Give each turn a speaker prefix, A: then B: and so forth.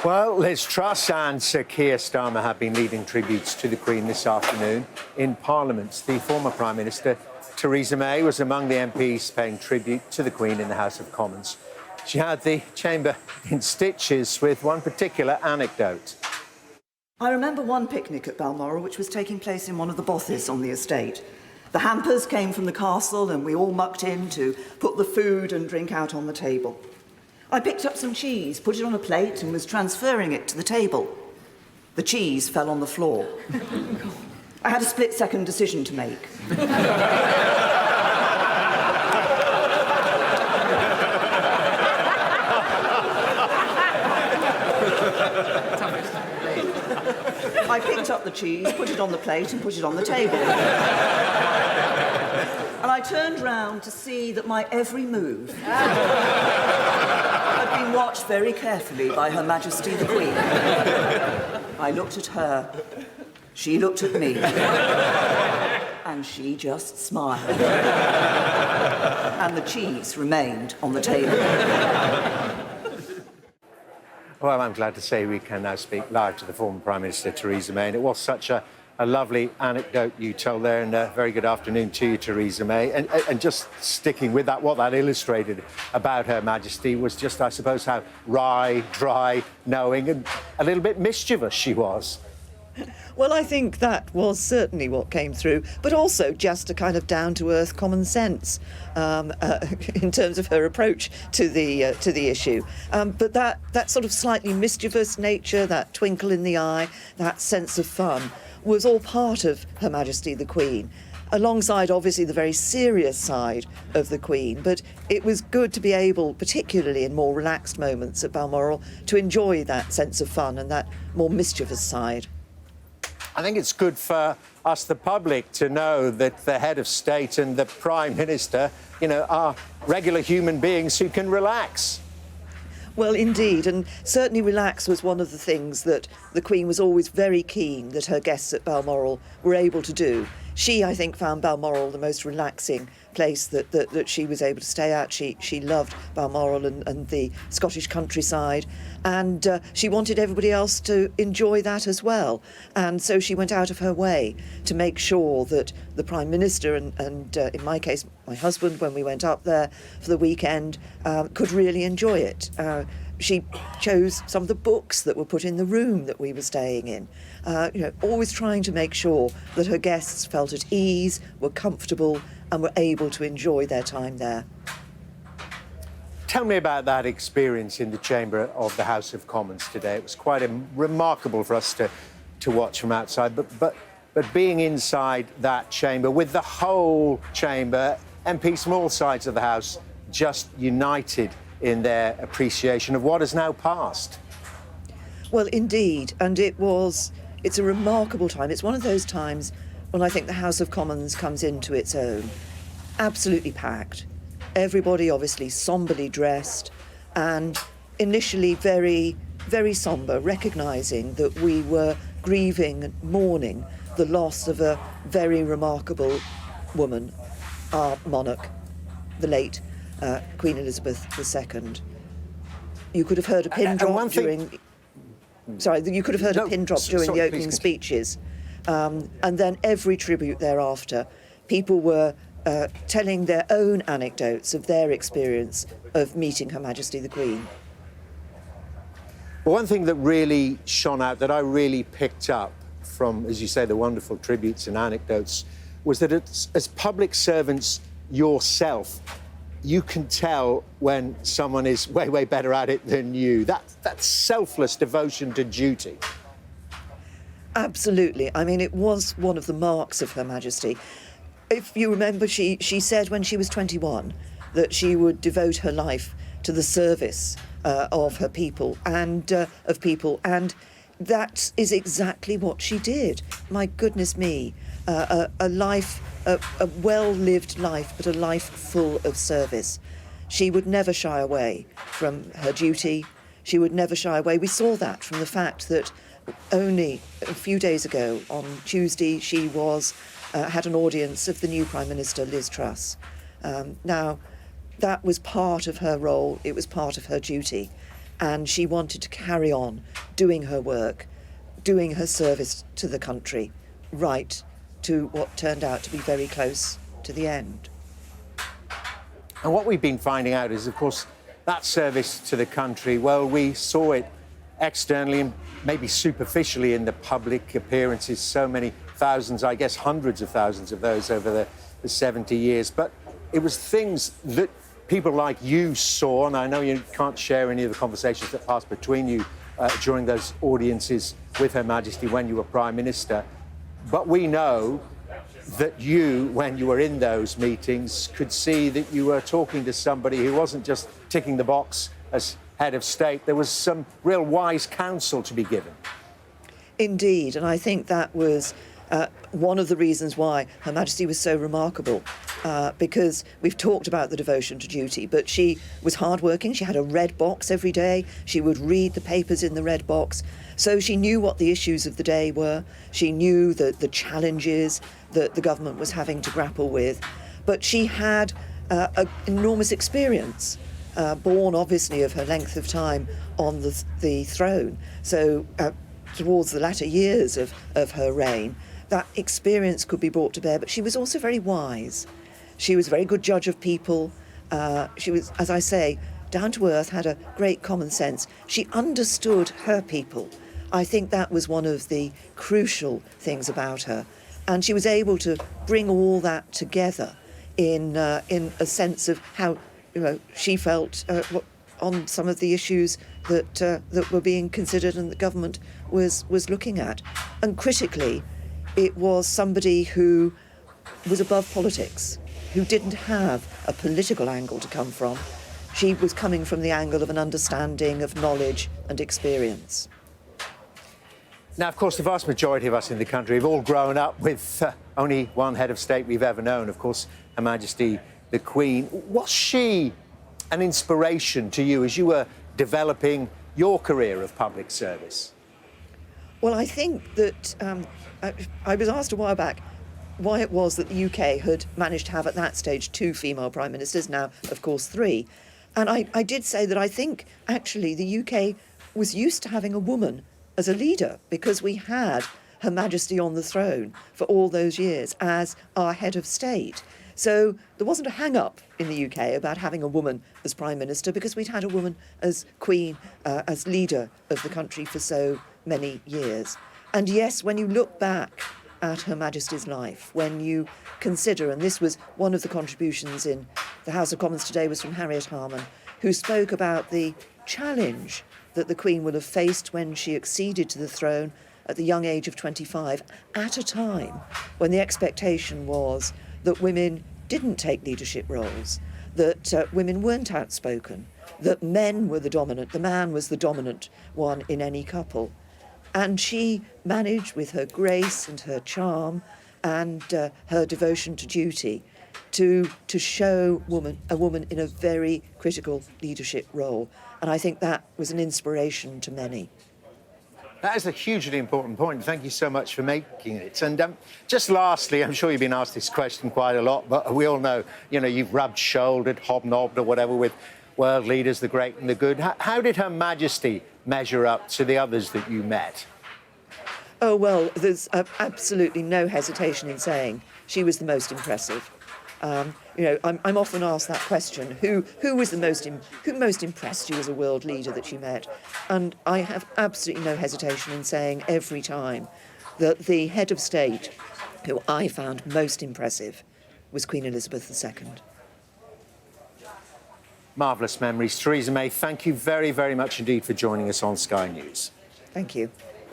A: Well, Liz Truss and Sir Keir Starmer have been leading tributes to the Queen this afternoon in Parliament. The former Prime Minister Theresa May was among the MPs paying tribute to the Queen in the House of Commons. She had the chamber in stitches with one particular anecdote.
B: I remember one picnic at Balmoral which was taking place in one of the bothes on the estate. The hampers came from the castle and we all mucked in to put the food and drink out on the table. I picked up some cheese, put it on a plate and was transferring it to the table. The cheese fell on the floor. I had a split-second decision to make. I picked up the cheese, put it on the plate and put it on the table. And I turned round to see that my every move had been watched very carefully by Her Majesty the Queen. I looked at her, she looked at me, and she just smiled. And the cheese remained on the table.
A: Well, I'm glad to say we can now speak live to the former Prime Minister Theresa May, and it was such a lovely anecdote you told there, and a very good afternoon to you, Theresa May. And just sticking with that, what that illustrated about Her Majesty was just, I suppose, how wry, dry, knowing and a little bit mischievous she was.
C: Well, I think that was certainly what came through, but also just a kind of down-to-earth common sense in terms of her approach to the issue. But that sort of slightly mischievous nature, that twinkle in the eye, that sense of fun, was all part of Her Majesty the Queen, alongside obviously the very serious side of the Queen. But it was good to be able, particularly in more relaxed moments at Balmoral, to enjoy that sense of fun and that more mischievous side.
A: I think it's good for us, the public, to know that the head of state and the Prime Minister, are regular human beings who can relax.
C: Well, indeed, and certainly relax was one of the things that the Queen was always very keen that her guests at Balmoral were able to do. She, I think, found Balmoral the most relaxing place that she was able to stay at. She loved Balmoral and the Scottish countryside, and she wanted everybody else to enjoy that as well. And so she went out of her way to make sure that the Prime Minister and in my case, my husband, when we went up there for the weekend, could really enjoy it. She chose some of the books that were put in the room that we were staying in, always trying to make sure that her guests felt at ease, were comfortable and were able to enjoy their time there.
A: Tell me about that experience in the chamber of the House of Commons today. It was quite remarkable for us to watch from outside, but being inside that chamber with the whole chamber, MPs from all sides of the House just united in their appreciation of what has now passed.
C: Well, indeed, and it's a remarkable time. It's one of those times when I think the House of Commons comes into its own. Absolutely packed. Everybody obviously somberly dressed and initially very, very sombre, recognising that we were grieving and mourning the loss of a very remarkable woman, our monarch, the late Queen Elizabeth II. You could have heard a pin drop during... Sorry, you could have heard a pin drop during the opening speeches. And then every tribute thereafter, people were telling their own anecdotes of their experience of meeting Her Majesty the Queen.
A: Well, one thing that really shone out, that I really picked up from, as you say, the wonderful tributes and anecdotes, was that as public servants yourself, you can tell when someone is way, way better at it than you. That selfless devotion to duty.
C: Absolutely. I mean, it was one of the marks of Her Majesty. If you remember, she said when she was 21 that she would devote her life to the service of her people and and that is exactly what she did. My goodness me, a well-lived life, but a life full of service. She would never shy away from her duty. She would never shy away. We saw that from the fact that only a few days ago, on Tuesday, she had an audience of the new Prime Minister, Liz Truss. Now, that was part of her role. It was part of her duty. And she wanted to carry on doing her work, doing her service to the country, right to what turned out to be very close to the end.
A: And what we've been finding out is, of course, that service to the country, well, we saw it externally and maybe superficially in the public appearances, so many thousands, I guess hundreds of thousands of those over the 70 years. But it was things that people like you saw, and I know you can't share any of the conversations that passed between you during those audiences with Her Majesty when you were Prime Minister. But we know that you, when you were in those meetings, could see that you were talking to somebody who wasn't just ticking the box as head of state. There was some real wise counsel to be given.
C: Indeed, and I think that was one of the reasons why Her Majesty was so remarkable, because we've talked about the devotion to duty, but she was hardworking. She had a red box every day. She would read the papers in the red box. So she knew what the issues of the day were. She knew the challenges that the government was having to grapple with. But she had an enormous experience, born obviously of her length of time on the throne. So towards the latter years of her reign, that experience could be brought to bear, but she was also very wise. She was a very good judge of people. She was, as I say, down to earth, had a great common sense. She understood her people. I think that was one of the crucial things about her. And she was able to bring all that together in a sense of how she felt on some of the issues that were being considered and the government was looking at. And critically, it was somebody who was above politics, who didn't have a political angle to come from. She was coming from the angle of an understanding of knowledge and experience.
A: Now, of course, the vast majority of us in the country have all grown up with only one head of state we've ever known, of course, Her Majesty the Queen. Was she an inspiration to you as you were developing your career of public service?
C: Well, I think that I was asked a while back why it was that the UK had managed to have at that stage 2 female prime ministers, now, of course, 3. And I did say that I think, actually, the UK was used to having a woman as a leader because we had Her Majesty on the throne for all those years as our head of state. So there wasn't a hang-up in the UK about having a woman as Prime Minister because we'd had a woman as Queen, as leader of the country for so many years. And yes, when you look back at Her Majesty's life, when you consider, and this was one of the contributions in the House of Commons today was from Harriet Harman, who spoke about the challenge that the Queen would have faced when she acceded to the throne at the young age of 25, at a time when the expectation was that women didn't take leadership roles, that women weren't outspoken, that men were the dominant, the man was the dominant one in any couple. And she managed, with her grace and her charm and her devotion to duty, to show a woman in a very critical leadership role. And I think that was an inspiration to many.
A: That is a hugely important point. Thank you so much for making it. And just lastly, I'm sure you've been asked this question quite a lot, but we all know, you've rubbed shouldered, hobnobbed or whatever with world leaders, the great and the good. How did Her Majesty measure up to the others that you met?
C: Oh, well, there's absolutely no hesitation in saying she was the most impressive. I'm often asked that question: who most impressed you as a world leader that you met? And I have absolutely no hesitation in saying every time that the head of state who I found most impressive was Queen Elizabeth II.
A: Marvellous memories. Theresa May, thank you very, very much indeed for joining us on Sky News.
C: Thank you.